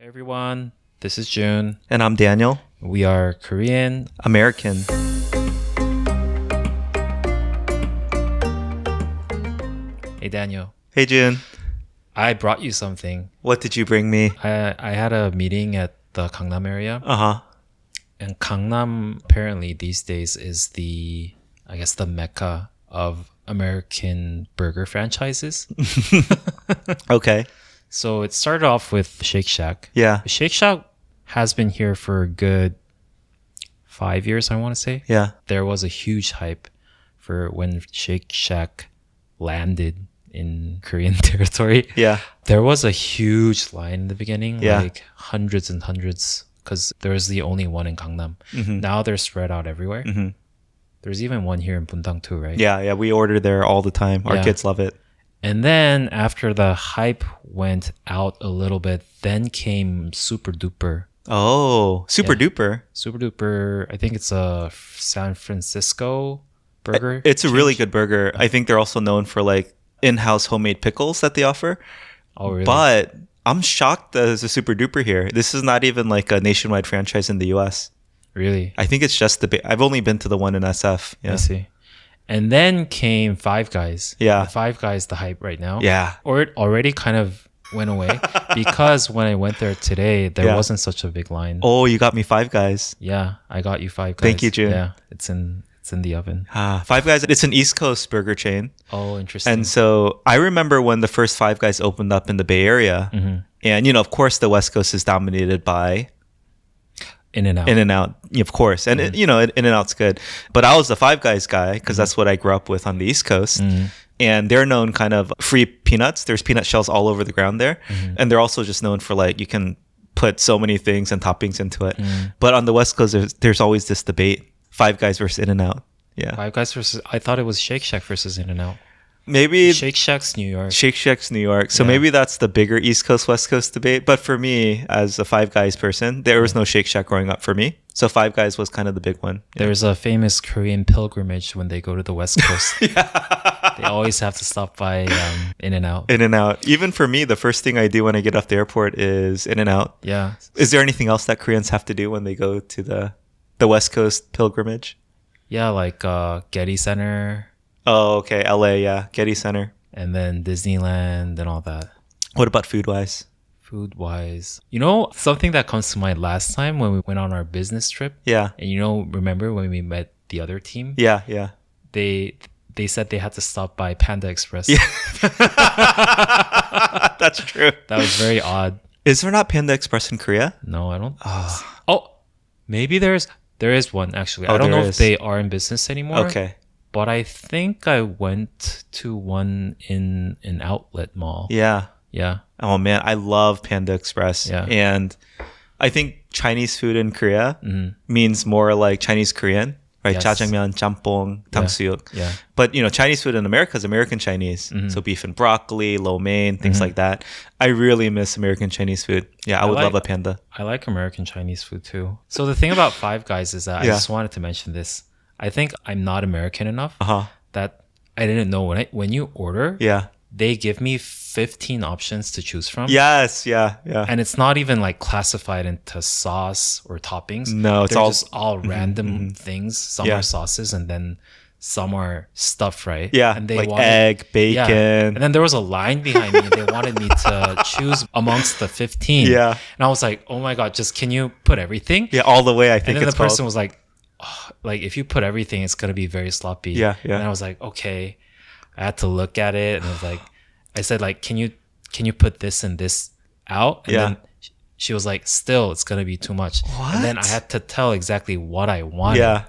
Hey everyone, this is Jun. And I'm Daniel. We are Korean American. Hey Daniel, Hey Jun, I brought you something. what did you bring me? I had a meeting at the Gangnam area, Uh-huh. and Gangnam apparently these days is the mecca of American burger franchises. Okay. So it started off with Shake Shack. Yeah. Shake Shack has been here for a good 5 years, I want to say. Yeah. There was a huge hype for when Shake Shack landed in Korean territory. Yeah. There was a huge line in the beginning, Yeah. like hundreds and hundreds, because there was the only one in Gangnam. Mm-hmm. Now they're spread out everywhere. Mm-hmm. There's even one here in Bundang too, right? Yeah. Yeah. We order there all the time. Our Yeah. kids love it. And then after the hype went out a little bit, then came Super Duper. Oh, super duper. Super Duper, I think it's a San Francisco burger. It's a really good burger. I think they're also known for like in-house homemade pickles that they offer. Oh, really? But I'm shocked that there's a super duper here. This is not even like a nationwide franchise in the US. Really? I think it's just I've only been to the one in SF. Yeah. I see. And then came Five Guys. Yeah. The Five Guys, the hype right now. Yeah. Or it already kind of went away because when I went there today, there Yeah. wasn't such a big line. Oh, you got me Five Guys. Yeah, I got you Five Guys. Thank you, Jun. Yeah, it's in the oven. Five Guys, it's an East Coast burger chain. Oh, interesting. And so I remember when the first Five Guys opened up in the Bay Area. Mm-hmm. And, of course, the West Coast is dominated by In-N-Out. In-N-Out, of course. And, In-N-Out's good. But I was the Five Guys guy because that's what I grew up with on the East Coast. And they're known kind of free peanuts. There's peanut shells all over the ground there. And they're also just known for like, you can put so many things and toppings into it. But on the West Coast, there's always this debate. Five Guys versus In-N-Out. Yeah. Five Guys versus, I thought it was Shake Shack versus In-N-Out. Maybe Shake Shack's New York. Shake Shack's New York. So Yeah. maybe that's the bigger East Coast, West Coast debate. But for me, as a Five Guys person, there was no Shake Shack growing up for me. So Five Guys was kind of the big one. Yeah. There's a famous Korean pilgrimage when they go to the West Coast. They always have to stop by In-N-Out. In-N-Out. Even for me, the first thing I do when I get off the airport is In-N-Out. Yeah. Is there anything else that Koreans have to do when they go to the West Coast pilgrimage? Yeah, like Getty Center Oh, okay. LA, yeah. Getty Center. and then Disneyland and all that. What about food-wise? Food-wise. Something that comes to mind last time when we went on our business trip? Yeah. And remember when we met the other team? Yeah, yeah. They said they had to stop by Panda Express. Yeah. That's true. That was very odd. Is there not Panda Express in Korea? No, I don't. Oh, maybe there is one actually. Oh, I don't know there if is. they are in business anymore. Okay. But I think I went to one in an outlet mall. Yeah. Yeah. Oh man, I love Panda Express. Yeah. And I think Chinese food in Korea means more like Chinese Korean, right? Yes. Jjajangmyeon, jampong, tangsuyuk. Yeah. But Chinese food in America is American Chinese. So beef and broccoli, lo mein, things like that. I really miss American Chinese food. Yeah, I would love a panda. I like American Chinese food too. So the thing about Five Guys is that I Yeah. just wanted to mention this. I think I'm not American enough Uh-huh. that I didn't know when you order, Yeah. they give me 15 options to choose from. Yes, yeah, yeah. And it's not even like classified into sauce or toppings. No, it's They're all- just all random things. Some Yeah. are sauces and then some are stuff, right? Yeah, And they like wanted, egg, yeah. bacon. And then there was a line behind me. They wanted me to choose amongst the 15. Yeah. And I was like, oh my God, just can you put everything? Yeah, all the way, I And think then it's the person called. was like, oh, like if you put everything, it's going to be very sloppy. Yeah, yeah. And I was like, okay. I had to look at it and I was like, I said like, can you put this and this out? And Yeah. then she was like, still, it's going to be too much. And then I What? had to tell exactly what I wanted, Yeah.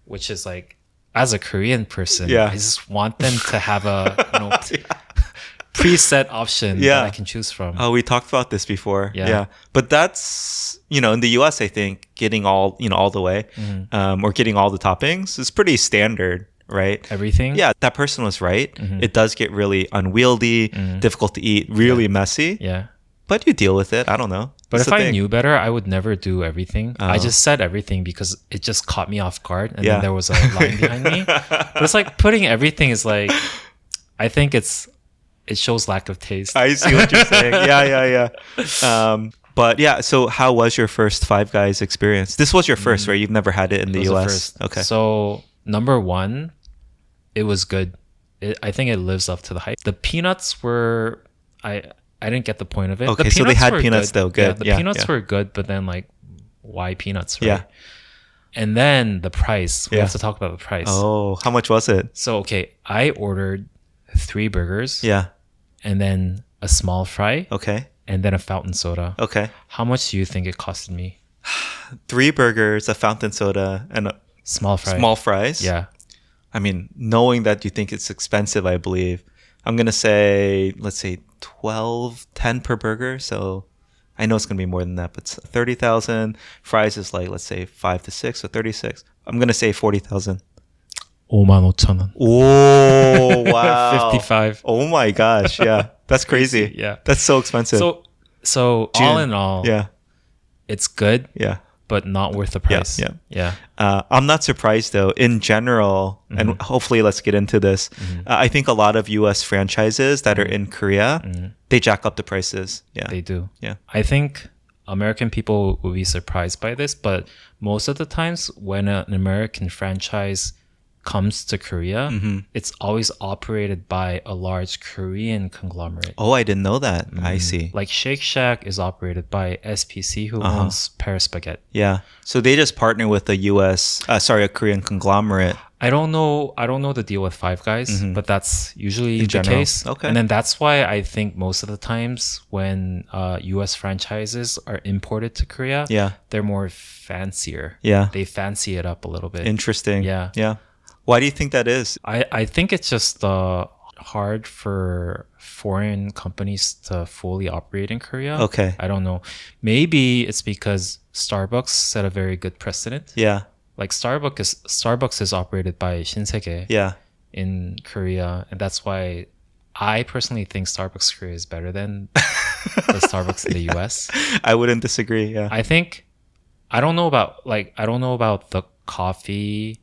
which is like, as a Korean person, Yeah. I just want them to have a preset option Yeah. that I can choose from. Oh, we talked about this before. Yeah. Yeah. But that's, in the US, I think getting all the way, or getting all the toppings is pretty standard, right? Everything? Yeah, that person was right. It does get really unwieldy, difficult to eat, really messy, Yeah. but you deal with it. I don't know. But That's if the I thing. knew better, I would never do everything. I just said everything because it just caught me off guard. And Yeah. then there was a line behind me. But it's like putting everything is like, I think it shows lack of taste. I see what you're saying. Yeah. But yeah, so how was your first Five Guys experience? This was your first, right? You've never had it in the It was the US. first. Okay. So number one, it was good. I think it lives up to the hype. The peanuts were I didn't get the point of it. Okay, The so they peanuts had were peanuts good. though. Good. Yeah, the peanuts were good, but then like, why peanuts, right? Yeah. And then the price. We Yeah. have to talk about the price. Oh, how much was it? So okay, I ordered 3 burgers. Yeah. And then a small fry. Okay. And then a fountain soda. Okay. How much do you think it costed me? 3 burgers, a fountain soda, and a Small fry. small fries. Yeah. I mean, knowing that you think it's expensive, I believe, I'm going to say, let's say 12, 10 per burger. So I know it's going to be more than that, but it's 30,000. Fries is like, let's say 5 to 6, so 36. I'm going to say 40,000. 55,000원. Oh, wow. 55. Oh my gosh. Yeah. That's crazy. Yeah. That's so expensive. So Jun, all in all, yeah. it's good, Yeah. but not worth the price. Yeah. I'm not surprised though. In general, and hopefully let's get into this. I think a lot of U.S. franchises that are in Korea, they jack up the prices. Yeah, They do. Yeah. I think American people will be surprised by this, but most of the times when an American franchise comes to Korea, it's always operated by a large Korean conglomerate. Oh, I didn't know that. I see. Like Shake Shack is operated by SPC, who owns Paris Baguette. Yeah. So they just partner with a a Korean conglomerate. I don't know the deal with Five Guys, but that's usually the general. case. Okay. And then that's why I think most of the times when US franchises are imported to Korea, Yeah. they're more fancier. Yeah. They fancy it up a little bit. Interesting. Yeah. Yeah. Why do you think that is? I think it's just hard for foreign companies to fully operate in Korea. Okay. I don't know. Maybe it's because Starbucks set a very good precedent. Yeah. Like Starbucks is operated by Shinsegae Yeah. in Korea, and that's why I personally think Starbucks Korea is better than the Starbucks in the US. I wouldn't disagree. Yeah. I don't know about the coffee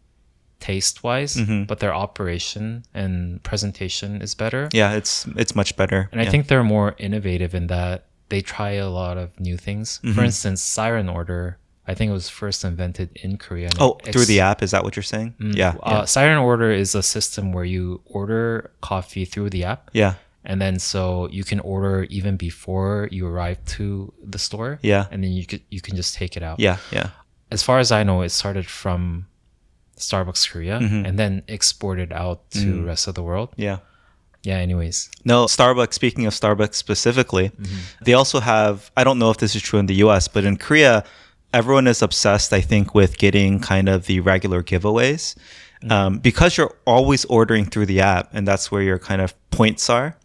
taste wise, but their operation and presentation is better. Yeah, it's much better. And I think they're more innovative in that they try a lot of new things. For instance, Siren Order, I think it was first invented in Korea. And through the app, is that what you're saying? Yeah. Siren Order is a system where you order coffee through the app. Yeah. And then so you can order even before you arrive to the store. Yeah. And then you can just take it out. Yeah. Yeah. As far as I know, it started from Starbucks Korea and then exported out to the rest of the world. Yeah. Yeah, anyways. No, Starbucks, speaking of Starbucks specifically, they also have, I don't know if this is true in the US, but in Korea, everyone is obsessed, I think, with getting kind of the regular giveaways. Because you're always ordering through the app, and that's where your kind of points are.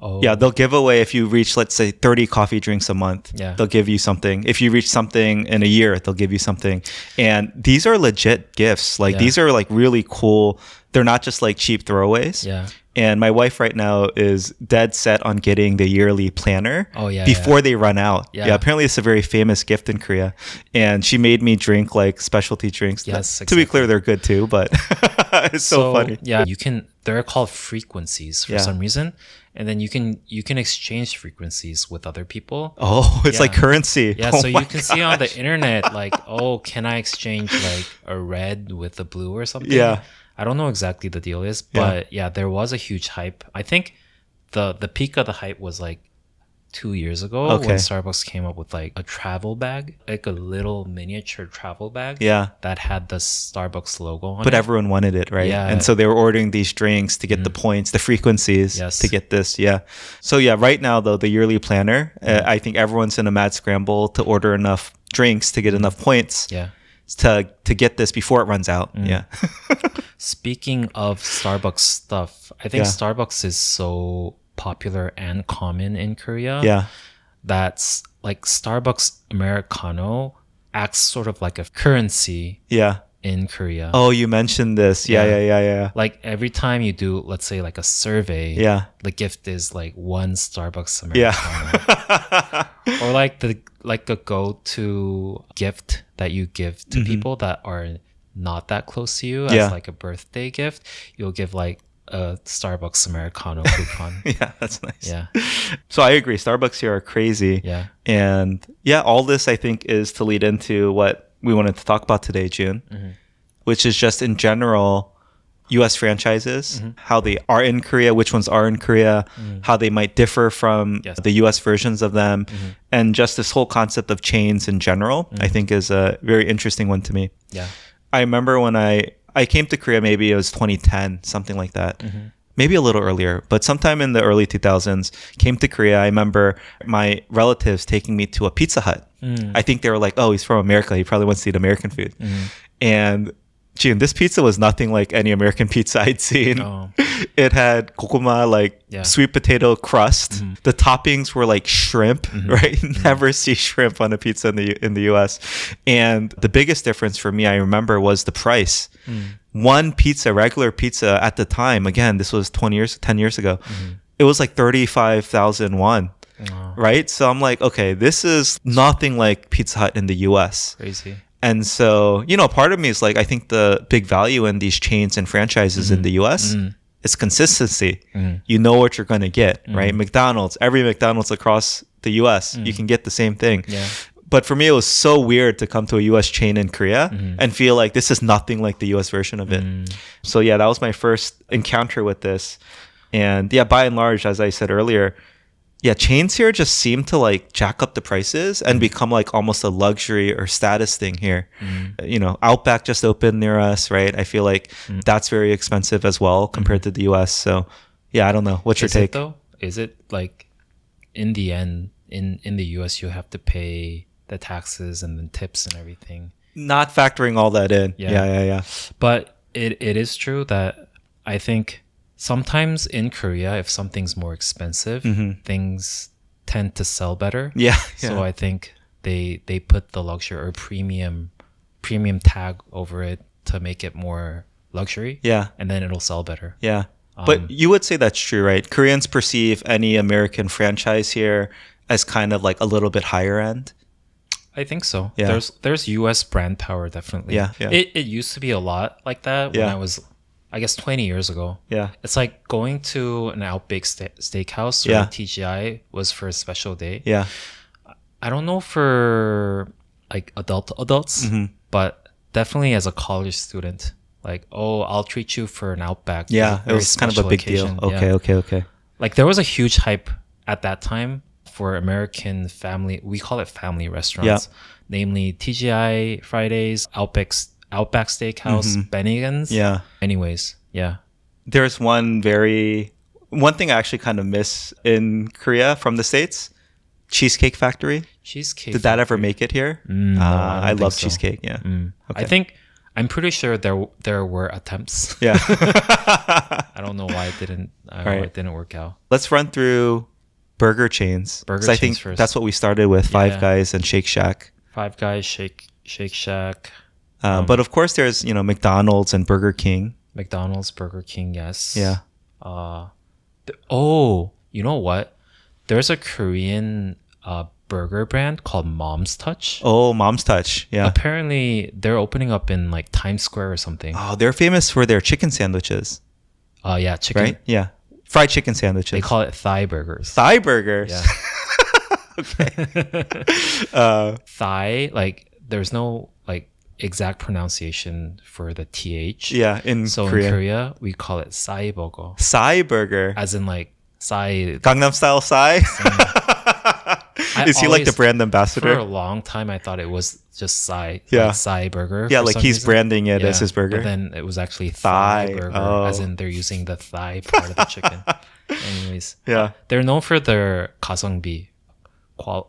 Oh. Yeah, they'll give away if you reach, let's say, 30 coffee drinks a month. Yeah. They'll give you something. If you reach something in a year, they'll give you something. And these are legit gifts. Like these are like really cool. They're not just like cheap throwaways. Yeah. And my wife right now is dead set on getting the yearly planner before they run out. Yeah. Apparently it's a very famous gift in Korea. And she made me drink like specialty drinks. Yes, To be clear, they're good too, but it's so funny. Yeah, they're called frequencies for some reason. And then you can exchange frequencies with other people. Oh, it's like currency. Yeah, oh so you can see on the internet like, oh, can I exchange like a red with a blue or something? Yeah. I don't know exactly the deal is, but yeah, there was a huge hype. I think the peak of the hype was like 2 years ago when Starbucks came up with like a travel bag, like a little miniature travel bag that had the Starbucks logo on it. But everyone wanted it, right? Yeah. And so they were ordering these drinks to get the points, the frequencies to get this. Yeah. So yeah, right now though, the yearly planner, I think everyone's in a mad scramble to order enough drinks to get enough points. Yeah. To get this before it runs out. Yeah. Speaking of Starbucks stuff, I think Starbucks is so popular and common in Korea. Yeah. That's like Starbucks Americano acts sort of like a currency in Korea. Oh, you mentioned this. Yeah. Like every time you do, let's say like a survey, the gift is like one Starbucks Americano. Yeah. Or like a go-to gift that you give to people that are not that close to you as like a birthday gift. You'll give like a Starbucks Americano coupon. Yeah, that's nice. Yeah. So I agree. Starbucks here are crazy. Yeah. And yeah, all this I think is to lead into what we wanted to talk about today, June, which is just in general US franchises, how they are in Korea, which ones are in Korea, how they might differ from the US versions of them, and just this whole concept of chains in general, I think is a very interesting one to me. Yeah. I remember when I came to Korea, maybe it was 2010, something like that. Maybe a little earlier, but sometime in the early 2000s, came to Korea. I remember my relatives taking me to a Pizza Hut. I think they were like, oh, he's from America. He probably wants to eat American food. And June, this pizza was nothing like any American pizza I'd seen. Oh. It had gokuma, like sweet potato crust. The toppings were like shrimp, right? Never see shrimp on a pizza in the US. And the biggest difference for me, I remember, was the price. One pizza, regular pizza at the time, again, this was 10 years ago, it was like 35,000 won. Right? So I'm like, okay, this is nothing like Pizza Hut in the US. Crazy. And so, part of me is like, I think the big value in these chains and franchises in the US is consistency. You know what you're going to get, right? McDonald's, every McDonald's across the US, you can get the same thing. Yeah. But for me, it was so weird to come to a US chain in Korea and feel like this is nothing like the US version of it. So yeah, that was my first encounter with this. And yeah, by and large, as I said earlier, yeah, chains here just seem to like jack up the prices and become like almost a luxury or status thing here. Outback just opened near us, right? I feel like that's very expensive as well compared to the US. So yeah, I don't know. What's your take? Is it like in the end, in the US, you have to pay the taxes and the tips and everything? Not factoring all that in. Yeah. But it is true that I think sometimes in Korea, if something's more expensive, things tend to sell better. Yeah. So I think they put the luxury or premium tag over it to make it more luxury. Yeah. And then it'll sell better. Yeah. But you would say that's true, right? Koreans perceive any American franchise here as kind of like a little bit higher end. I think so. Yeah. There's US brand power, definitely. Yeah. It used to be a lot like that when I was, I guess, 20 years ago. Yeah. It's like going to an Outback Steakhouse or TGI was for a special day. Yeah. I don't know for like adults, but definitely as a college student, like, oh, I'll treat you for an Outback. Yeah, it was kind of a big deal. Okay. Like there was a huge hype at that time for American family, we call it family restaurants, namely TGI Fridays, Outback Steakhouse, Bennigan's. Yeah. Anyways, yeah. There's one thing I actually kind of miss in Korea from the States. Cheesecake Factory. Did that ever make it here? No, I love cheesecake. Yeah. Okay. I'm pretty sure there were attempts. Yeah. I don't know why it didn't work out. Let's run through burger chains. I think first. That's what we started with. Five Guys and Shake Shack. Five Guys, Shake Shack. But of course, there's McDonald's and Burger King. McDonald's, Burger King, yes. Yeah. You know what? There's a Korean burger brand called Mom's Touch. Oh, Mom's Touch. Yeah. Apparently, they're opening up in like Times Square or something. Oh, they're famous for their chicken sandwiches. Yeah, chicken. Right? Yeah. Fried chicken sandwiches. They call it thigh burgers. Thigh burgers. Yeah. Okay. Thigh, like there's no like exact pronunciation for the th. Yeah, in Korea we call it Sai burger. Sai burger. As in like Sai. Gangnam Style Sai. Is he like the brand ambassador? For a long time, I thought it was just Sai. Yeah. Like Sai burger. Yeah, like he's branding it as his burger. But then it was actually thigh burger, as in they're using the thigh part of the chicken. Anyways. Yeah. They're known for their 가성비,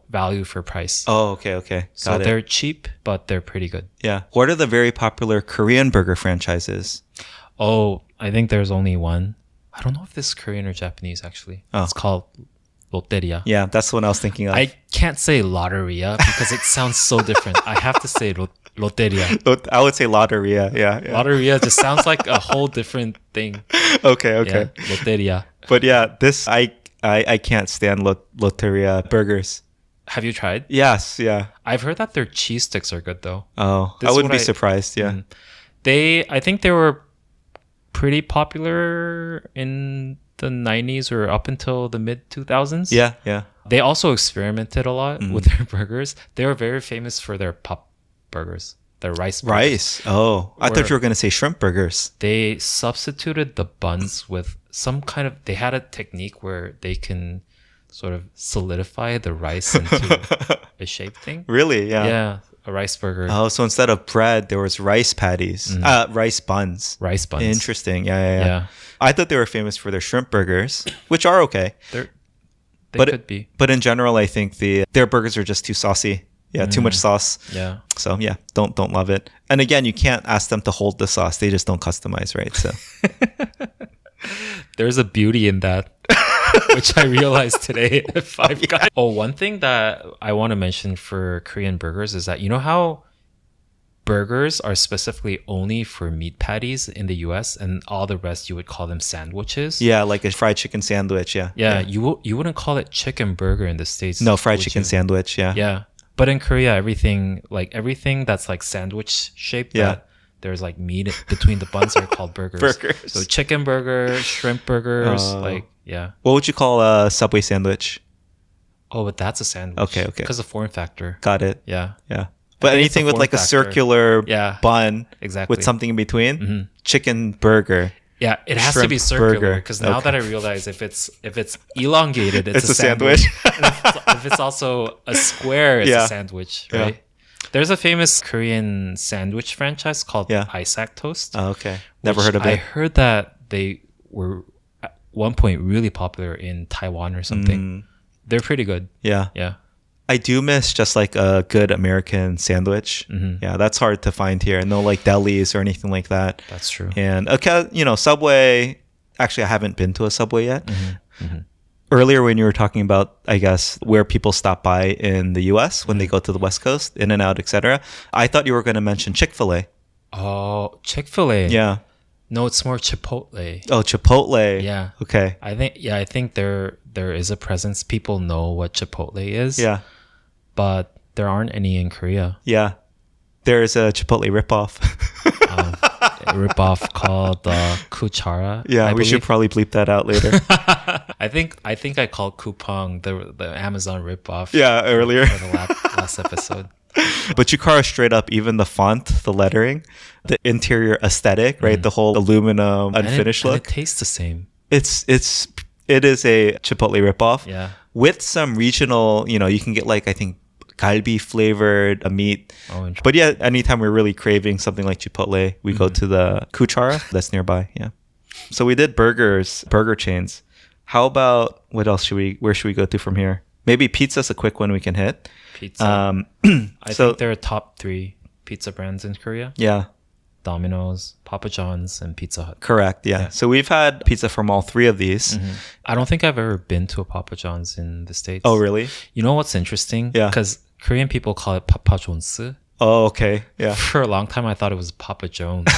value for price. Oh, okay. So they're cheap, but they're pretty good. Yeah. What are the very popular Korean burger franchises? Oh, I think there's only one. I don't know if this is Korean or Japanese, actually. Oh. It's called Lotteria. Yeah, that's the one I was thinking of. I can't say Lotteria because it sounds so different. I have to say Lotteria. I would say Lotteria. Yeah. Lotteria just sounds like a whole different thing. Okay. Yeah, Lotteria. But yeah, this I can't stand Lotteria burgers. Have you tried? Yes, yeah. I've heard that their cheese sticks are good though. Oh, I wouldn't be surprised. Yeah. I think they were pretty popular in the 90s or up until the mid 2000s. Yeah, yeah. They also experimented a lot with their burgers. They were very famous for their pop burgers, their rice burgers. Rice. Oh, I thought you were going to say shrimp burgers. They substituted the buns with some kind of, they had a technique where they can sort of solidify the rice into a shape thing. Really? Yeah. Yeah, a rice burger. Oh, so instead of bread, there was rice patties, rice buns. Rice buns. Interesting. Yeah. I thought they were famous for their shrimp burgers, which are okay. They could be. But in general, I think their burgers are just too saucy. Yeah, too much sauce. Yeah. So yeah, don't love it. And again, you can't ask them to hold the sauce. They just don't customize, right? So there's a beauty in that, which I realized today at Five Guys. Oh, one thing that I want to mention for Korean burgers is that, you know how burgers are specifically only for meat patties in the US and all the rest you would call them sandwiches? Yeah, like a fried chicken sandwich. Yeah. Yeah. You wouldn't call it chicken burger in the States. No, fried chicken sandwich. Yeah. Yeah. But in Korea, everything that's like sandwich shaped, that there's like meat between the buns are called burgers. So chicken burger, shrimp burgers, yeah. What would you call a Subway sandwich? Oh, but that's a sandwich. Okay. Because of form factor. Got it. Yeah. But anything with like a circular bun with something in between, chicken burger. Yeah, it has to be circular because now that I realize if it's elongated, it's a sandwich. if it's also a square, it's a sandwich, right? Yeah. There's a famous Korean sandwich franchise called Isaac Toast. Oh, okay. Never heard of it. I heard that they were at one point really popular in Taiwan or something. They're pretty good. Yeah. Yeah. I do miss just like a good American sandwich. Yeah, that's hard to find here. No like delis or anything like that. That's true. And Subway, actually I haven't been to a Subway yet. Earlier when you were talking about, I guess, where people stop by in the US when they go to the West Coast, In-N-Out, etc., I thought you were going to mention Chick-fil-A. Oh, Chick-fil-A. Yeah. No, it's more Chipotle. Oh, Chipotle. Yeah. Okay. I think there is a presence. People know what Chipotle is. Yeah. But there aren't any in Korea. Yeah. There is a Chipotle ripoff. A ripoff called Kuchara. Yeah, we should probably bleep that out later. I think I called Coupang the Amazon ripoff. Yeah, earlier. For the last episode. But Chikara straight up, even the font, the lettering, the interior aesthetic, right? The whole aluminum unfinished look. And it tastes the same. It is a Chipotle ripoff. Yeah. With some regional, you can get like, I think, galbi flavored meat. Oh, but yeah, anytime we're really craving something like Chipotle, we go to the Kuchara that's nearby. Yeah. So we did burger chains. How about, where should we go to from here? Maybe pizza's a quick one we can hit. Pizza. I think there are top 3 pizza brands in Korea. Yeah. Domino's, Papa John's, and Pizza Hut. Correct, yeah. So we've had pizza from all 3 of these. I don't think I've ever been to a Papa John's in the States. Oh, really? You know what's interesting? Yeah. Because Korean people call it Papa John's. Oh, okay. Yeah. For a long time, I thought it was Papa John's.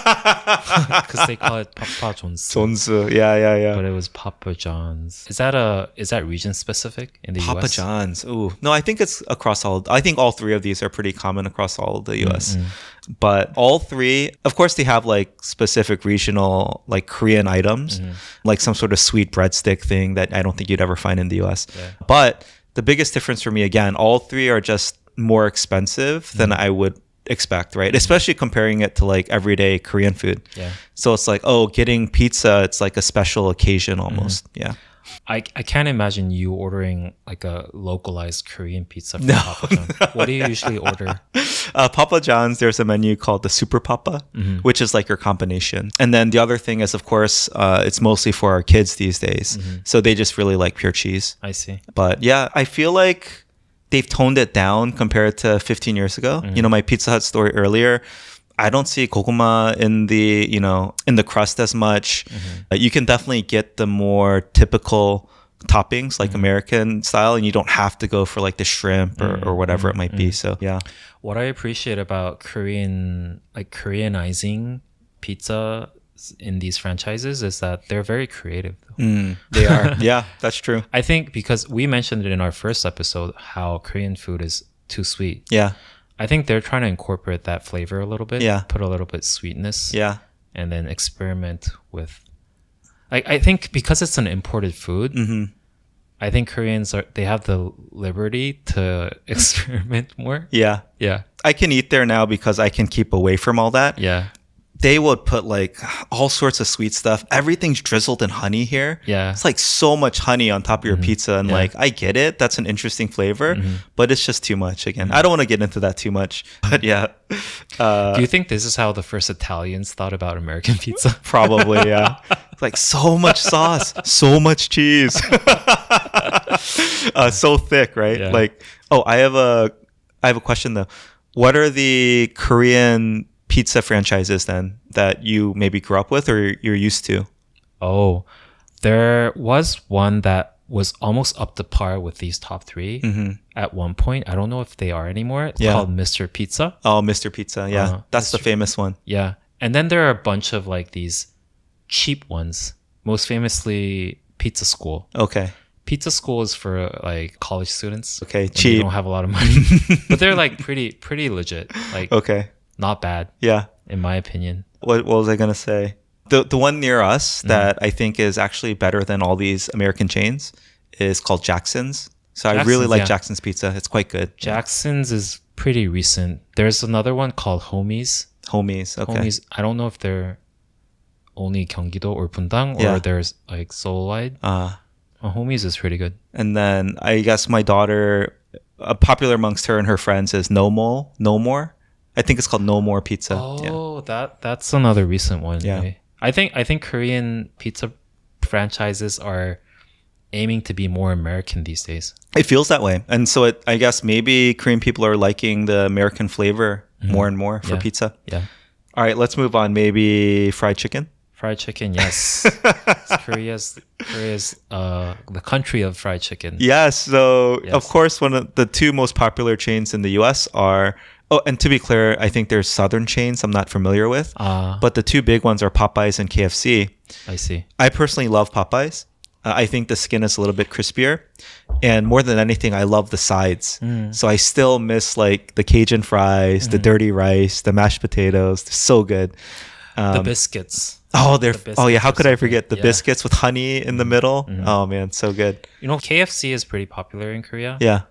Because they call it Papa John's. Yeah. But it was Papa John's. Is that region specific in the US? Papa John's. Ooh. No, I think it's across I think all 3 of these are pretty common across all of the US. But all 3, of course, they have like specific regional, like Korean items, like some sort of sweet breadstick thing that I don't think you'd ever find in the US. Yeah. But the biggest difference for me, again, all 3 are just more expensive than I would expect, right? Especially comparing it to like everyday Korean food. Yeah. So it's like, getting pizza, it's like a special occasion almost. Yeah. I can't imagine you ordering like a localized Korean pizza from Papa John's. What do you usually order? Papa John's, there's a menu called the Super Papa, which is like your combination. And then the other thing is, of course, it's mostly for our kids these days. So they just really like pure cheese. I see. But yeah, I feel like they've toned it down compared to 15 years ago. My Pizza Hut story earlier, I don't see goguma in the crust as much. You can definitely get the more typical toppings, like American style, and you don't have to go for like the shrimp or whatever it might be. So yeah. What I appreciate about Koreanizing pizza in these franchises is that they're very creative. They are. Yeah, that's true. I think because we mentioned it in our first episode how Korean food is too sweet. Yeah. I think they're trying to incorporate that flavor a little bit. Yeah. Put a little bit sweetness. Yeah. and then experiment with. I think because it's an imported food, I think Koreans they have the liberty to experiment more. Yeah. Yeah. I can eat there now because I can keep away from all that. Yeah. They would put like all sorts of sweet stuff. Everything's drizzled in honey here. Yeah. It's like so much honey on top of your pizza. And like, I get it. That's an interesting flavor, but it's just too much again. I don't want to get into that too much, but yeah. Do you think this is how the first Italians thought about American pizza? Probably, yeah. Like so much sauce, so much cheese. So thick, right? Yeah. Like, oh, I have a question though. What are the Korean pizza franchises then that you maybe grew up with or you're used to? Oh, there was one that was almost up to par with these top three at one point. I don't know if they are anymore. It's called Mr. Pizza. Oh, Mr. Pizza. Yeah. That's the famous one. Yeah. And then there are a bunch of like these cheap ones. Most famously, Pizza School. Okay. Pizza School is for like college students. Okay. They Cheap. don't have a lot of money. But they're like pretty legit. Like Okay. not bad. Yeah. In my opinion. What was I going to say? The one near us that I think is actually better than all these American chains is called Jackson's. So I really like Jackson's Pizza. It's quite good. Jackson's is pretty recent. There's another one called Homies. Homies. Okay. Homies. I don't know if they're only 경기도 or Bundang or there's like Seoul-wide. Homies is pretty good. And then I guess my daughter, popular amongst her and her friends is No More. I think it's called No More Pizza. Oh, that's another recent one. Yeah. Right? I think Korean pizza franchises are aiming to be more American these days. It feels that way. And so I guess maybe Korean people are liking the American flavor more and more for pizza. Yeah. All right, let's move on. Maybe fried chicken. Fried chicken, yes. Korea's the country of fried chicken. Yes. So of course, one of the two most popular chains in the U.S. are. Oh, and to be clear, I think there's southern chains I'm not familiar with. But the two big ones are Popeyes and KFC. I see. I personally love Popeyes. I think the skin is a little bit crispier. And more than anything, I love the sides. So I still miss like the Cajun fries, the dirty rice, the mashed potatoes. They're so good. The biscuits. Oh, yeah. How could I forget the biscuits with honey in the middle? Oh man, so good. You know, KFC is pretty popular in Korea. Yeah.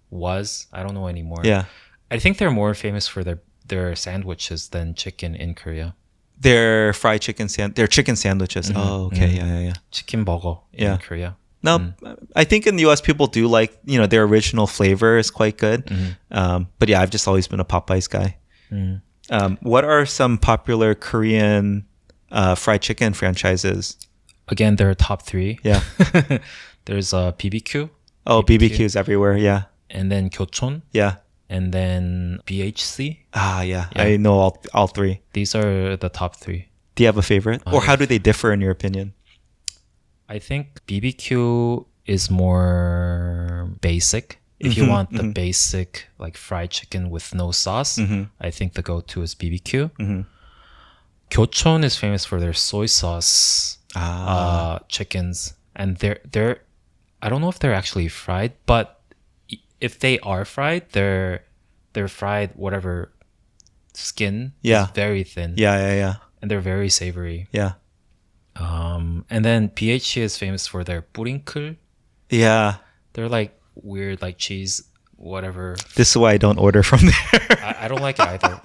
Was. I don't know anymore. Yeah. I think they're more famous for their sandwiches than chicken in Korea. Their fried chicken their chicken sandwiches. Oh, okay. Yeah. Chicken burger in Korea. No, I think in the US people do like, their original flavor is quite good. But yeah, I've just always been a Popeyes guy. What are some popular Korean fried chicken franchises? Again, there are top three. Yeah. There's BBQ. Oh, BBQ's everywhere. Yeah. And then Gyeocheon. Yeah. And then BHC. Yeah. I know all three. These are the top three. Do you have a favorite? Or how do they differ in your opinion? I think BBQ is more basic. If you want the basic like fried chicken with no sauce, I think the go-to is BBQ. Gyeocheon is famous for their soy sauce chickens. And they're I don't know if they're actually fried, but if they are fried, they're fried whatever skin is very thin. Yeah. And they're very savory. Yeah. And then BHC is famous for their 뿌링클. Yeah. They're like weird like cheese whatever. This is why I don't order from there. I don't like it either.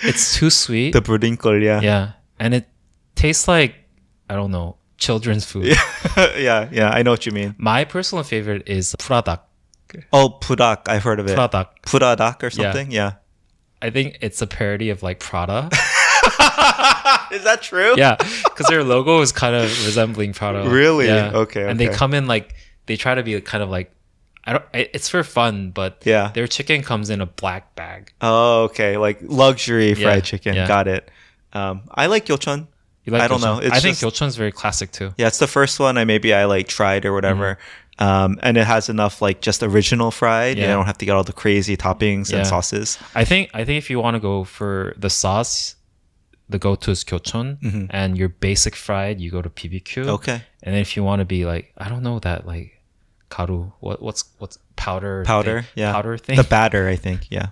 It's too sweet. The 뿌링클, yeah. Yeah. And it tastes like, I don't know, children's food. Yeah, I know what you mean. My personal favorite is 프라닭. Oh, pudak. I've heard of it. Puradak or something? Yeah. I think it's a parody of like Prada. Is that true? Yeah, because their logo is kind of resembling Prada. Really? Yeah. Okay. And they come in like, they try to be kind of like, it's for fun, but their chicken comes in a black bag. Oh, okay. Like luxury fried chicken. Yeah. Got it. I like gyeocheon. You like I don't know. I think gyeocheon's very classic too. Yeah, it's the first one I like tried or whatever. And it has enough like just original fried. You don't have to get all the crazy toppings and sauces. I think if you want to go for the sauce, the go-to is gyeocheon, and your basic fried, you go to BBQ. Okay. And then if you want to be like, I don't know that like garu, what's powder thing? Powder thing. The batter, I think. Yeah.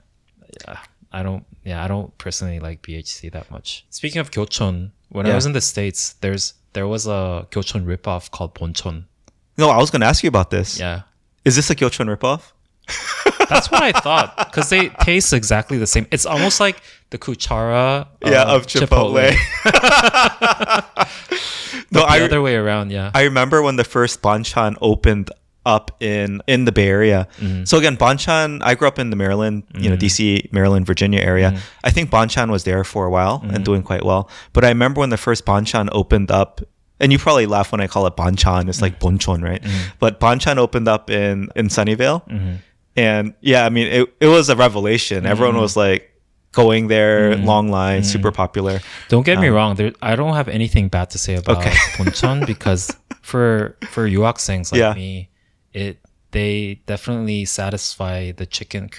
I don't personally like BHC that much. Speaking of gyochon, when I was in the States, there was a gyochon ripoff called bonchon. No, I was going to ask you about this. Yeah. Is this a gyochon ripoff? That's what I thought, because they taste exactly the same. It's almost like the kuchara of Chipotle. No, the other way around, yeah. I remember when the first banchan opened up in the Bay Area. So again, banchan, I grew up in the Maryland, DC, Maryland, Virginia area. I think banchan was there for a while and doing quite well. But I remember when the first banchan opened up, and you probably laugh when I call it banchan. It's like bonchon, right? But banchan opened up in Sunnyvale. And yeah, I mean, it was a revelation. Everyone was like going there, long line, super popular. Don't get me wrong. I don't have anything bad to say about bonchon, because for 유학생s like me, they definitely satisfy the Korean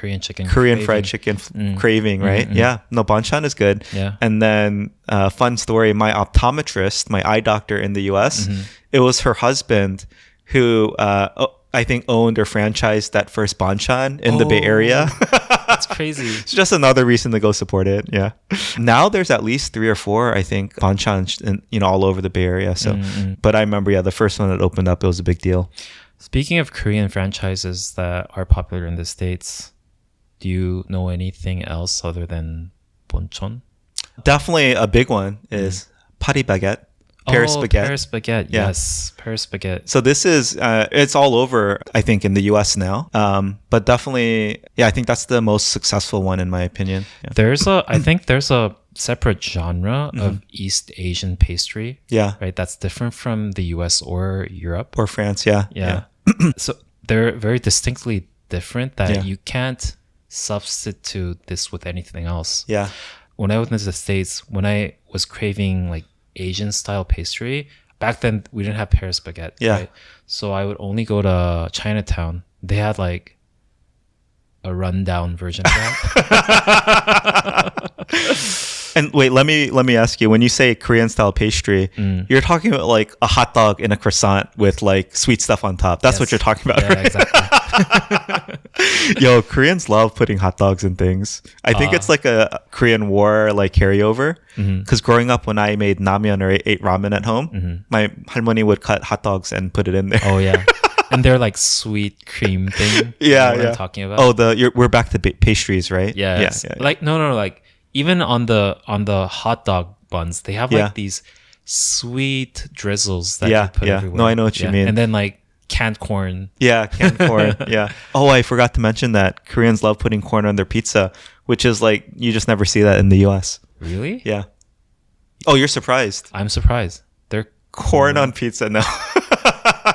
craving. Fried chicken craving, right? Yeah. No, banchan is good. Yeah. And then fun story, my optometrist, my eye doctor in the US, it was her husband who I think owned or franchised that first banchan in the Bay Area. That's crazy. It's just another reason to go support it. Yeah. Now there's at least 3 or 4, I think, banchans all over the Bay Area. So, but I remember, the first one that opened up, it was a big deal. Speaking of Korean franchises that are popular in the States, do you know anything else other than bonchon? Definitely a big one is Paris Baguette. Paris Baguette. Paris Baguette, yes. Paris Baguette. So this is, it's all over, I think, in the US now. But definitely, I think that's the most successful one in my opinion. Yeah. I think there's a separate genre of East Asian pastry. Yeah. Right? That's different from the US or Europe. Or France, yeah. Yeah. So they're very distinctly different that you can't substitute this with anything else. Yeah. When I went into the States, when I was craving like Asian style pastry, back then we didn't have Paris Baguette. Yeah. Right? So I would only go to Chinatown. They had like a rundown version of that. And wait, let me ask you, when you say Korean style pastry, you're talking about like a hot dog in a croissant with like sweet stuff on top. That's what you're talking about, right? Exactly. Yo, Koreans love putting hot dogs in things. I think it's like a Korean War like carryover. Because growing up, when I made namyeon or ate ramen at home, my halmoni would cut hot dogs and put it in there. Oh yeah. And they're like sweet cream thing. Yeah, what I'm talking about. Oh, we're back to pastries, right? Yeah. Like no, like even on the hot dog buns, they have like these sweet drizzles that you put everywhere. No, I know what you mean. And then like canned corn. Yeah, canned corn. Yeah. Oh, I forgot to mention that Koreans love putting corn on their pizza, which is like, you just never see that in the US. Really? Yeah. Oh, you're surprised. I'm surprised. They're corn on pizza. No.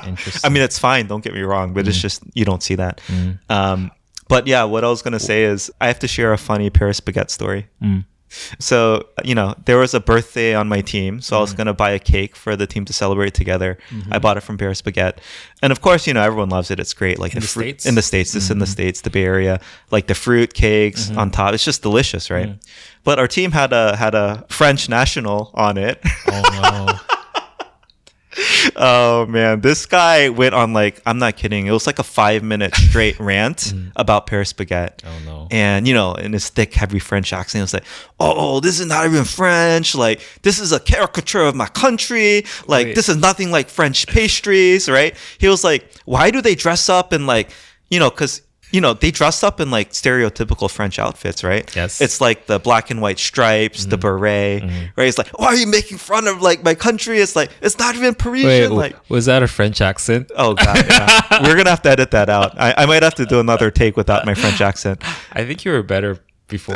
Interesting. I mean, it's fine. Don't get me wrong, but it's just, you don't see that. But yeah, what I was going to say is I have to share a funny Paris Baguette story. So, there was a birthday on my team. So I was going to buy a cake for the team to celebrate together. I bought it from Paris Baguette. And of course, everyone loves it. It's great. Like in the States? In the States. This in the States, the Bay Area. Like the fruit cakes on top. It's just delicious, right? But our team had a French national on it. Oh, no. Oh man, this guy went on like, I'm not kidding, it was like a 5-minute straight rant about Paris Baguette. Oh no. And in his thick heavy French accent, it was like, oh, this is not even French, like this is a caricature of my country, like this is nothing like French pastries, right? He was like, why do they dress up in like, because they dress up in like stereotypical French outfits, right? Yes. It's like the black and white stripes, the beret, right? It's like, why are you making fun of like my country? It's like, it's not even Parisian. Wait, was that a French accent? Oh God, yeah. We're gonna have to edit that out. I might have to do another take without my French accent. I think you were better before.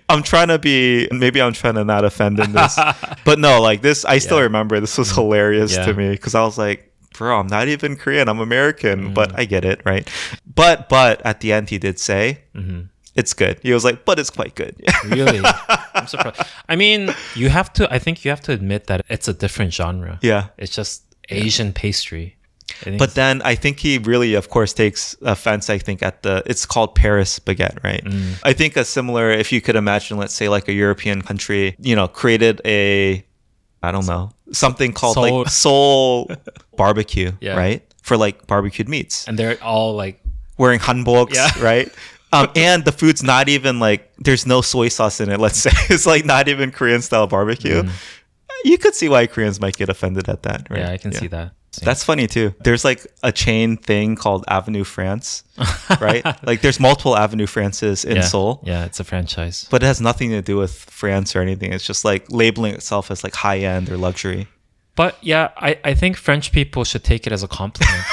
I'm trying to not offend in this. But no, like this, I still remember this was hilarious to me because I was like, bro, I'm not even Korean. I'm American, but I get it, right? But at the end, he did say, it's good. He was like, but it's quite good. Really? I'm surprised. I mean, I think you have to admit that it's a different genre. Yeah. It's just Asian pastry. But then I think he really, of course, takes offense, I think, it's called Paris Baguette, right? I think a similar, if you could imagine, let's say like a European country, created I don't know, something called like Seoul barbecue, right? For like barbecued meats. And they're all like wearing hanboks, right? And the food's not even like, there's no soy sauce in it, let's say. It's like not even Korean style barbecue. You could see why Koreans might get offended at that, right? Yeah, I can see that. That's funny too. There's like a chain thing called Avenue France, right? Like there's multiple Avenue Frances in Seoul. Yeah, it's a franchise. But it has nothing to do with France or anything. It's just like labeling itself as like high end or luxury. But yeah, I think French people should take it as a compliment.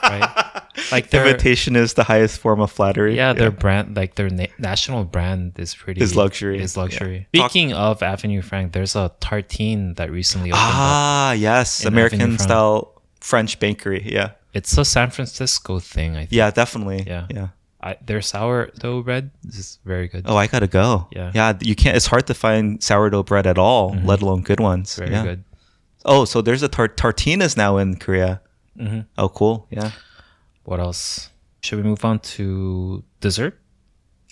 Right? Like imitation is the highest form of flattery. Yeah, their brand, like their national brand is luxury. Yeah. Speaking of Avenue Franc, there's a tartine that recently opened up. Ah, yes, American style French bakery. Yeah, it's a San Francisco thing, I think. Yeah, definitely. Yeah. Their sourdough bread is very good. Oh, I gotta go. Yeah. You can't. It's hard to find sourdough bread at all, let alone good ones. Very good. Oh, so there's a tartine is now in Korea. Oh, cool. Yeah. What else? Should we move on to dessert?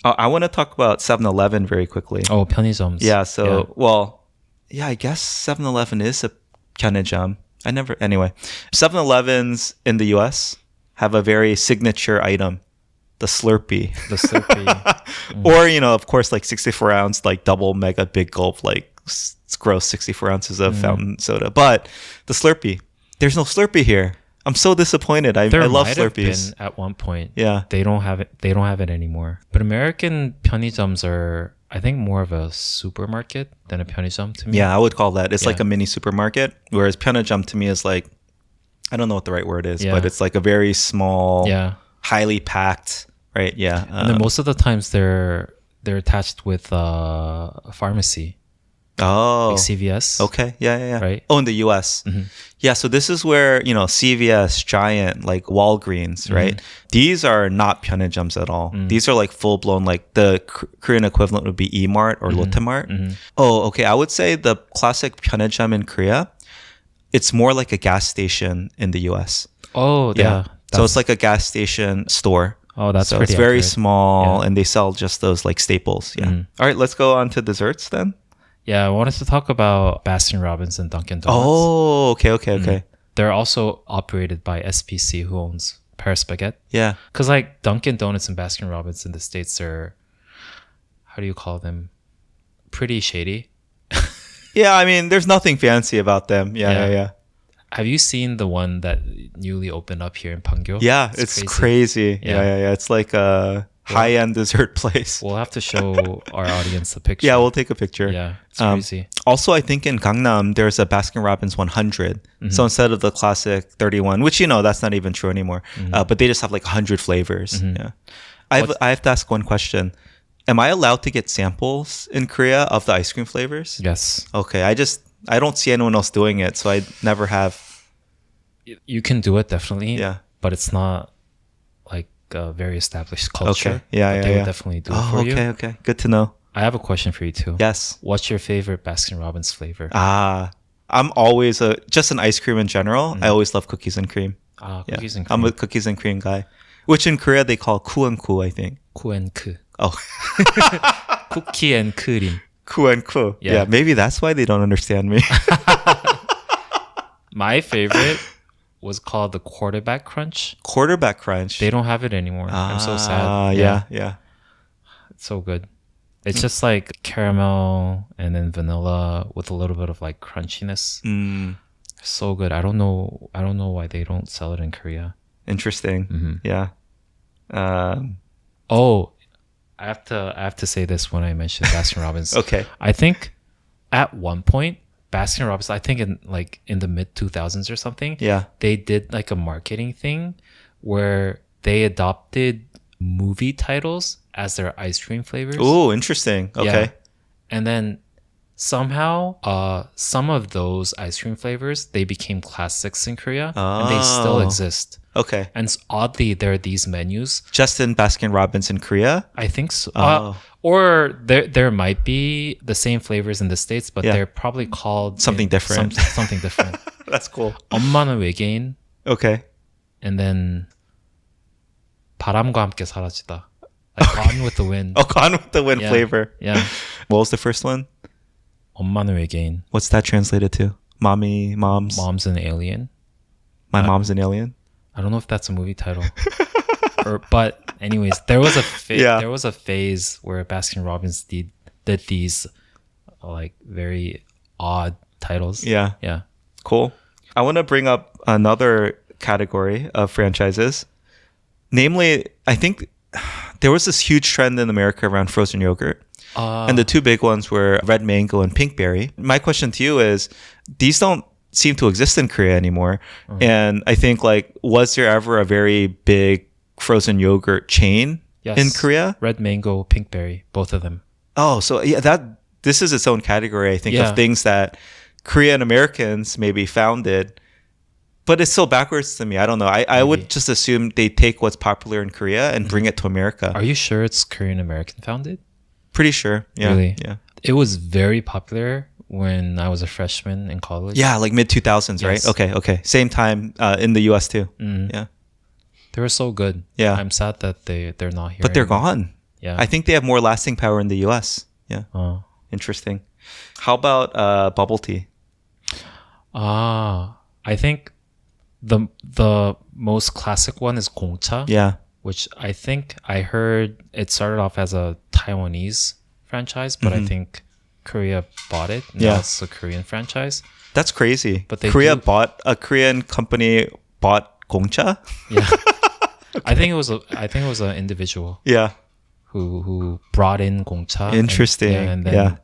Oh, I want to talk about 7-Eleven very quickly. Oh, 편의점s. Yeah. So, I guess 7-Eleven is a 편의점. Anyway, 7-Elevens in the US have a very signature item, the Slurpee. The Slurpee. Or, of course, like 64 ounce, like double mega big gulp, like gross 64 ounces of fountain soda. But the Slurpee, there's no Slurpee here. I'm so disappointed. I love Slurpees. Have been at one point. Yeah. They don't have it. They don't have it anymore. But American 편의점s are, I think, more of a supermarket than a 편의점 to me. Yeah, I would call that. It's like a mini supermarket. Whereas 편의점 to me is like, I don't know what the right word is, but it's like a very small, highly packed, right? Yeah. And then most of the times they're attached with a pharmacy. Oh, like CVS. Okay. Yeah. Right. Oh, in the US. Yeah. So this is where, CVS, Giant, like Walgreens, right? These are not 편의점s at all. These are like full blown, like the Korean equivalent would be E-Mart or Lotte Mart. Oh, okay. I would say the classic 편의점 in Korea, it's more like a gas station in the US. Oh, yeah. So it's like a gas station store. Oh, that's so pretty it's very accurate. small and they sell just those like staples. Yeah. All right. Let's go on to desserts then. Yeah, I wanted to talk about Baskin-Robbins and Dunkin' Donuts. Oh, okay. They're also operated by SPC, who owns Paris Baguette. Yeah. Because like Dunkin' Donuts and Baskin-Robbins in the States are, how do you call them? Pretty shady. Yeah, I mean, there's nothing fancy about them. Yeah. Have you seen the one that newly opened up here in Pangyo? Yeah, it's crazy. Yeah. It's like a high-end dessert place. We'll have to show our audience the picture. Yeah, we'll take a picture. Yeah, it's crazy. Also, I think in Gangnam, there's a Baskin-Robbins 100. So instead of the classic 31, which, that's not even true anymore, but they just have like 100 flavors. Yeah. I have to ask one question. Am I allowed to get samples in Korea of the ice cream flavors? Yes. Okay, I don't see anyone else doing it, so I never have. You can do it, definitely. Yeah. But it's not like a very established culture. Okay. Yeah. They would definitely do it for you. Okay. Good to know. I have a question for you too. Yes. What's your favorite Baskin-Robbins flavor? I'm always just an ice cream in general. I always love cookies and cream. Cookies and cream. I'm a cookies and cream guy, which in Korea they call 쿠앤쿠, I think. 쿠앤크. Oh. Cookie and cream. 쿠앤쿠. Yeah, maybe that's why they don't understand me. My favorite was called the Quarterback Crunch. Quarterback Crunch. They don't have it anymore. I'm so sad. Yeah. It's so good. It's just like caramel and then vanilla with a little bit of like crunchiness. So good. I don't know why they don't sell it in Korea. Interesting. Yeah. Oh, I have to say this when I mentioned Baskin-Robbins. Okay. I think at one point Baskin-Robbins, I think in the mid 2000s or something, they did like a marketing thing where they adopted movie titles as their ice cream flavors. Oh, interesting. Okay. Yeah. And then somehow some of those ice cream flavors, they became classics in Korea and they still exist. Okay. And oddly, there are these menus. Just in Baskin-Robbins in Korea? I think so. Or there might be the same flavors in the States, but they're probably called something different. Something different. That's cool. 엄마는 외계인. Okay. And then 바람과 함께 사라지다. Like Gone with the Wind. Oh, Gone with the Wind flavor. Yeah. What was the first one? 엄마는 외계인. What's that translated to? Mom's an alien. My mom's an alien? I don't know if that's a movie title. But Anyways, there was a Yeah. there was a phase where Baskin Robbins did these like very odd titles. Yeah. Yeah. Cool. I want to bring up another category of franchises. Namely, I think there was this huge trend in America around frozen yogurt. And the two big ones were Red Mango and Pinkberry. My question to you is, these don't seem to exist in Korea anymore. And I think, like, was there ever a very big frozen yogurt chain in Korea? Red Mango, Pinkberry, both of them. Oh, so yeah, this is its own category, I think, of things that Korean Americans maybe founded. But it's so backwards to me. I don't know. I would just assume they take what's popular in Korea and bring it to America. Are you sure it's Korean American founded? Pretty sure. Yeah. Really? Yeah. It was very popular when I was a freshman in college. Yeah, like mid 2000s, right? Okay. Same time in the US too. Yeah. They were so good. Yeah. I'm sad that they're not here. But they're anymore. gone. Yeah. I think they have more lasting power in the US. Yeah. Oh. Interesting. How about bubble tea? I think the most classic one is Gongcha. Yeah. Which I think I heard it started off as a Taiwanese franchise, but I think Korea bought it. Now it's a Korean franchise. That's crazy. But a Korean company bought Gongcha? Yeah. I think it was an individual Yeah. who brought in Gongcha. Interesting. And then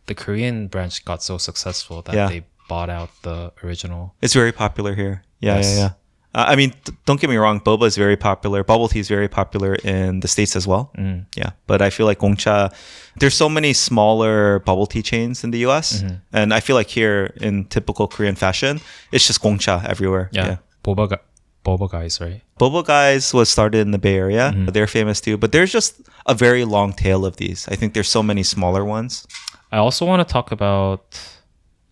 the Korean branch got so successful that they bought out the original. It's very popular here. Yeah, Yes. yeah. I mean, don't get me wrong. Boba is very popular. Bubble tea is very popular in the States as well. Yeah. But I feel like Gongcha, there's so many smaller bubble tea chains in the US. And I feel like here in typical Korean fashion, it's just Gongcha everywhere. Yeah. Boba guys, right? Boba Guys was started in the Bay Area. They're famous too. But there's just a very long tail of these. I think there's so many smaller ones. I also want to talk about...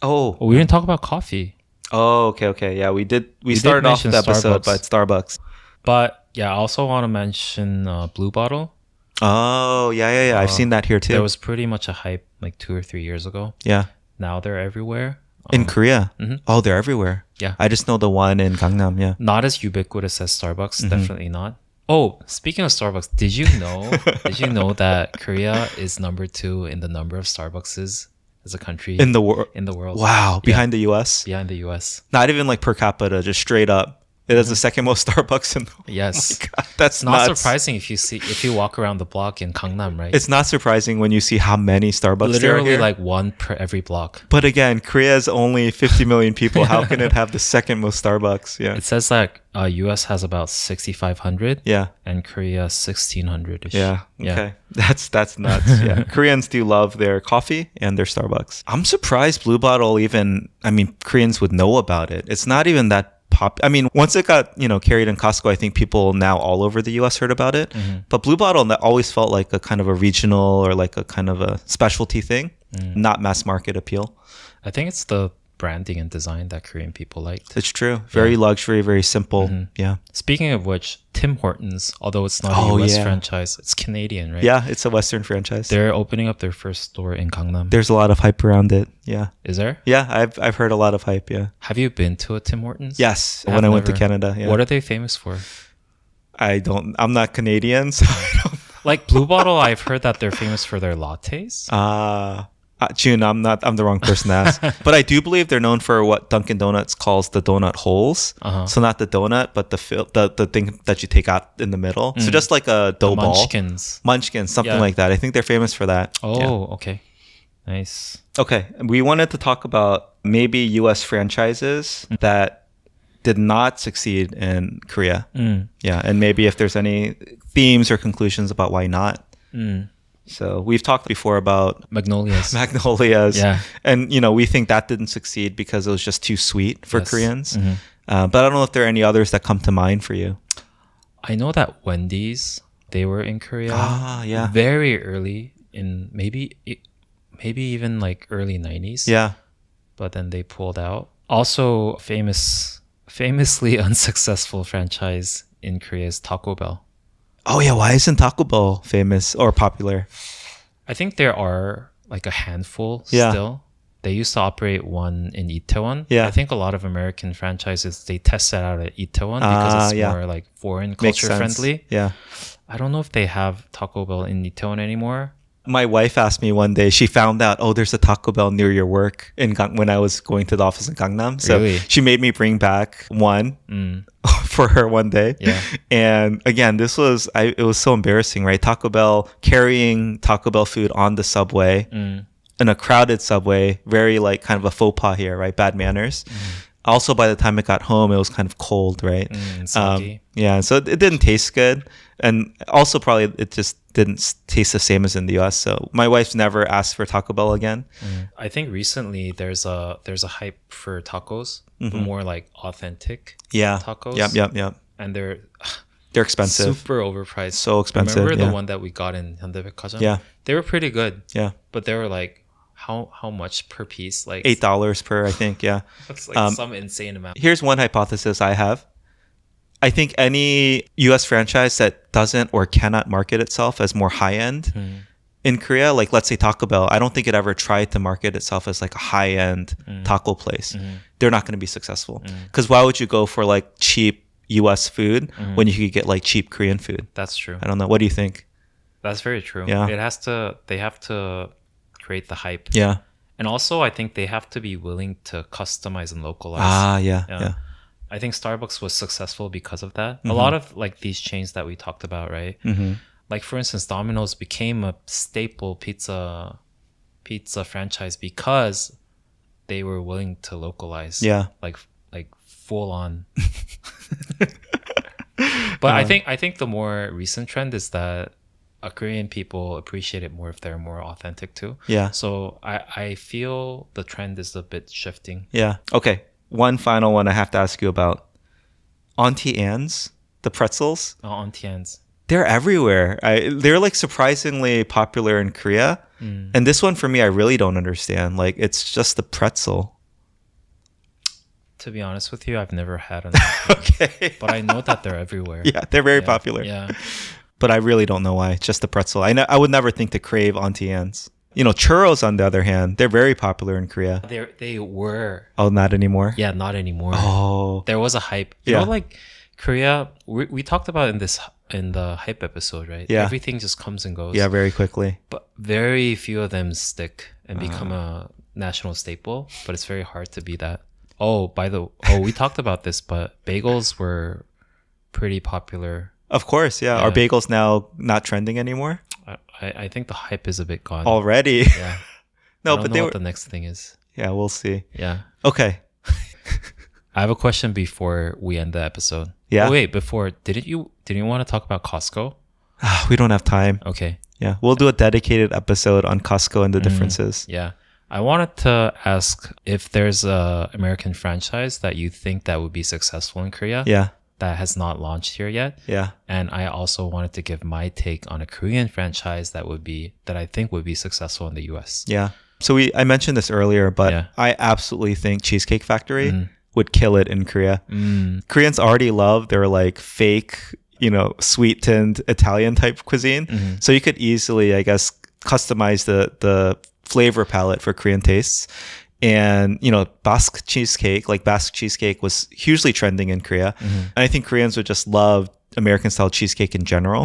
we didn't talk about coffee. Oh, okay. Yeah, we did. We started off the episode by Starbucks. But yeah, I also want to mention Blue Bottle. Oh, yeah. I've seen that here too. There was pretty much a hype like 2 or 3 years ago. Yeah. Now they're everywhere. In Korea? Oh, they're everywhere. Yeah. I just know the one in Gangnam, yeah. Not as ubiquitous as Starbucks, definitely not. Oh, speaking of Starbucks, did you know that Korea is number 2 in the number of Starbuckses as a country in the world? Wow, behind the US? Behind the US. Not even like per capita, just straight up. It has the second most Starbucks in the world. Yes. Oh my God, that's not nuts. surprising if you walk around the block in Gangnam, right? It's not surprising when you see how many Starbucks there are literally here. like one per every block. But again, Korea is only 50 million people. How can it have the second most Starbucks? Yeah. It says like US has about 6,500. Yeah. And Korea 1,600-ish. Yeah. Okay. That's nuts. Yeah. Koreans do love their coffee and their Starbucks. I'm surprised Blue Bottle Koreans would know about it. It's not even that once it got, carried in Costco, I think people now all over the US heard about it. But Blue Bottle, that always felt like a kind of a regional or like a kind of a specialty thing, not mass market appeal. I think it's the branding and design that Korean people liked. It's true. Very luxury, very simple. Yeah. Speaking of which, Tim Hortons, although it's not a US franchise, it's Canadian, right? Yeah, it's a Western franchise. They're opening up their first store in Gangnam. There's a lot of hype around it. Yeah. Is there? Yeah, I've heard a lot of hype. Yeah. Have you been to a Tim Hortons? Yes, when I went to Canada. Yeah. What are they famous for? I'm not Canadian, so I don't. Like Blue Bottle, I've heard that they're famous for their lattes. Jun, I'm the wrong person to ask. But I do believe they're known for what Dunkin' Donuts calls the donut holes. So not the donut, but the thing that you take out in the middle. So just like a dough ball. Munchkins, something like that. I think they're famous for that. Oh, okay. Nice. Okay. We wanted to talk about maybe US franchises that did not succeed in Korea. Yeah. And maybe if there's any themes or conclusions about why not. So we've talked before about Magnolias. Yeah. And, we think that didn't succeed because it was just too sweet for Koreans. But I don't know if there are any others that come to mind for you. I know that Wendy's, they were in Korea. Yeah. Very early in maybe even like early 90s. Yeah. But then they pulled out. Also famously unsuccessful franchise in Korea is Taco Bell. Oh yeah, why isn't Taco Bell famous or popular? I think there are like a handful still. They used to operate one in Itaewon. Yeah. I think a lot of American franchises, they test that out at Itaewon because it's more like foreign culture friendly. Yeah. I don't know if they have Taco Bell in Itaewon anymore. My wife asked me one day, she found out, oh, there's a Taco Bell near your work when I was going to the office in Gangnam. So Really? she made me bring back one for her one day. Yeah. And again, it was so embarrassing, right? Taco Bell carrying Taco Bell food on the subway in a crowded subway, very like kind of a faux pas here, right? Bad manners. Also, by the time I got home, it was kind of cold, right? Soggy. Yeah, so it didn't taste good. And also probably it just didn't taste the same as in the US. So my wife's never asked for Taco Bell again. I think recently there's a hype for tacos, more like authentic tacos. Yep. And they're expensive. super overpriced. So expensive. Remember the one that we got in Hyundai? Yeah. They were pretty good. Yeah. But they were like, how much per piece? Like $8 per, I think. Yeah. That's like some insane amount. Here's one hypothesis I have. I think any US franchise that doesn't or cannot market itself as more high end in Korea, like let's say Taco Bell, I don't think it ever tried to market itself as like a high end taco place. They're not going to be successful. Because why would you go for like cheap US food when you could get like cheap Korean food? That's true. I don't know. What do you think? That's very true. Yeah. They have to create the hype. Yeah. And also I think they have to be willing to customize and localize. Yeah. I think Starbucks was successful because of that. A lot of like these chains that we talked about, right? Like for instance, Domino's became a staple pizza franchise because they were willing to localize. Yeah. Like full on. But I think the more recent trend is that Korean people appreciate it more if they're more authentic too. Yeah. So I feel the trend is a bit shifting. Yeah. Okay. One final one I have to ask you about. Auntie Anne's, the pretzels. Oh, Auntie Anne's. They're everywhere. They're like surprisingly popular in Korea. And this one for me, I really don't understand. Like it's just a pretzel. To be honest with you, I've never had an Okay. but I know that they're everywhere. Yeah, they're very popular. Yeah. But I really don't know why. Just the pretzel. I would never think to crave Auntie Anne's. You know, churros, on the other hand, they're very popular in Korea. They were. Oh, not anymore? Yeah, not anymore. Oh. There was a hype. You know, like Korea, we talked about in the hype episode, right? Yeah. Everything just comes and goes. Yeah, very quickly. But very few of them stick and become a national staple. But it's very hard to be that. We talked about this, but bagels were pretty popular. Of course, yeah. Are bagels now not trending anymore? I think the hype is a bit gone. Already? Yeah. No, I don't but know what the next thing is. Yeah, we'll see. Yeah. Okay. I have a question before we end the episode. Yeah. Oh, wait, before, didn't you want to talk about Costco? We don't have time. Okay. Yeah, we'll do a dedicated episode on Costco and the differences. Yeah. I wanted to ask if there's a American franchise that you think that would be successful in Korea. Yeah. That has not launched here yet. Yeah. And I also wanted to give my take on a Korean franchise that I think would be successful in the US. Yeah. So I mentioned this earlier, but I absolutely think Cheesecake Factory would kill it in Korea. Koreans already love their like fake, sweetened Italian type cuisine. So you could easily, I guess, customize the flavor palette for Korean tastes. And, Basque cheesecake was hugely trending in Korea. And I think Koreans would just love American style cheesecake in general.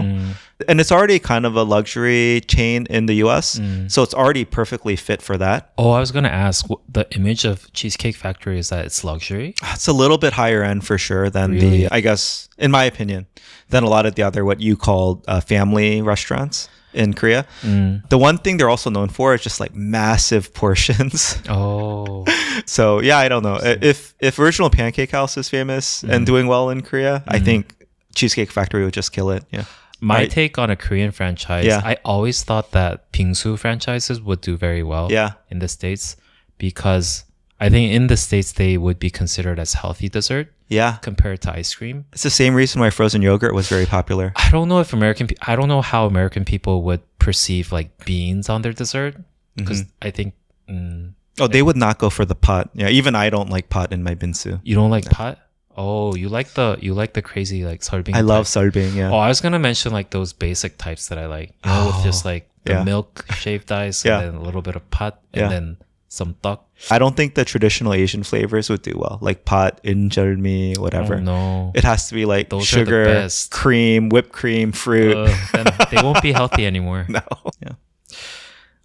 And it's already kind of a luxury chain in the US. So it's already perfectly fit for that. Oh, I was going to ask, the image of Cheesecake Factory is that it's luxury? It's a little bit higher end for sure than I guess, in my opinion, than a lot of the other, what you call family restaurants in Korea. The one thing they're also known for is just like massive portions. Oh. So yeah, I don't know. If Original Pancake House is famous and doing well in Korea, I think Cheesecake Factory would just kill it. Yeah. My take on a Korean franchise, I always thought that bingsu franchises would do very well in the States because I think in the States they would be considered as healthy dessert. Yeah. Compared to ice cream. It's the same reason why frozen yogurt was very popular. I don't know how American people would perceive like beans on their dessert because I think they would not go for the pot. Yeah, even I don't like pot in my binsu. You don't like pot? Oh, you like the crazy like solbing. I love solbing, yeah. Oh, I was going to mention like those basic types that I like. With just like the milk shaved ice and then a little bit of pot and then some duck. I don't think the traditional Asian flavors would do well, like pat, injeolmi, whatever. Oh, no. It has to be like Those are the sugar, best. cream, whipped cream, fruit. Then they won't be healthy anymore. No. Yeah.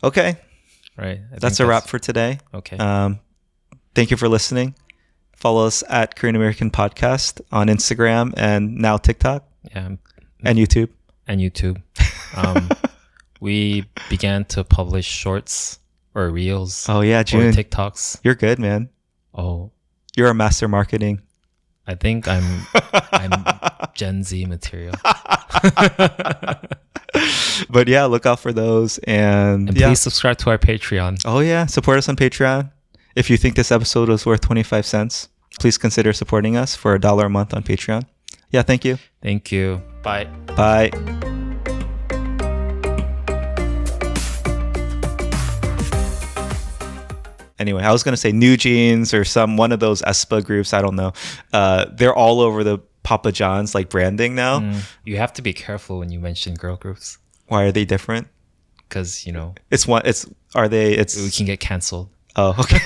Okay. Right. That's a wrap for today. Okay. Thank you for listening. Follow us at Korean American Podcast on Instagram and now TikTok. Yeah. And YouTube. And YouTube. We began to publish shorts or reels. Oh yeah, Jun. Or TikToks. You're good, man. Oh. You're a master marketing. I think I'm Gen Z material. But yeah, look out for those and please subscribe to our Patreon. Oh yeah, support us on Patreon. If you think this episode was worth 25 cents, please consider supporting us for $1 a month on Patreon. Yeah, thank you. Thank you. Bye. Bye. Anyway, I was going to say New Jeans or one of those aespa groups. I don't know. They're all over the Papa John's like branding now. You have to be careful when you mention girl groups. Why are they different? Because, we can get canceled. Oh, okay.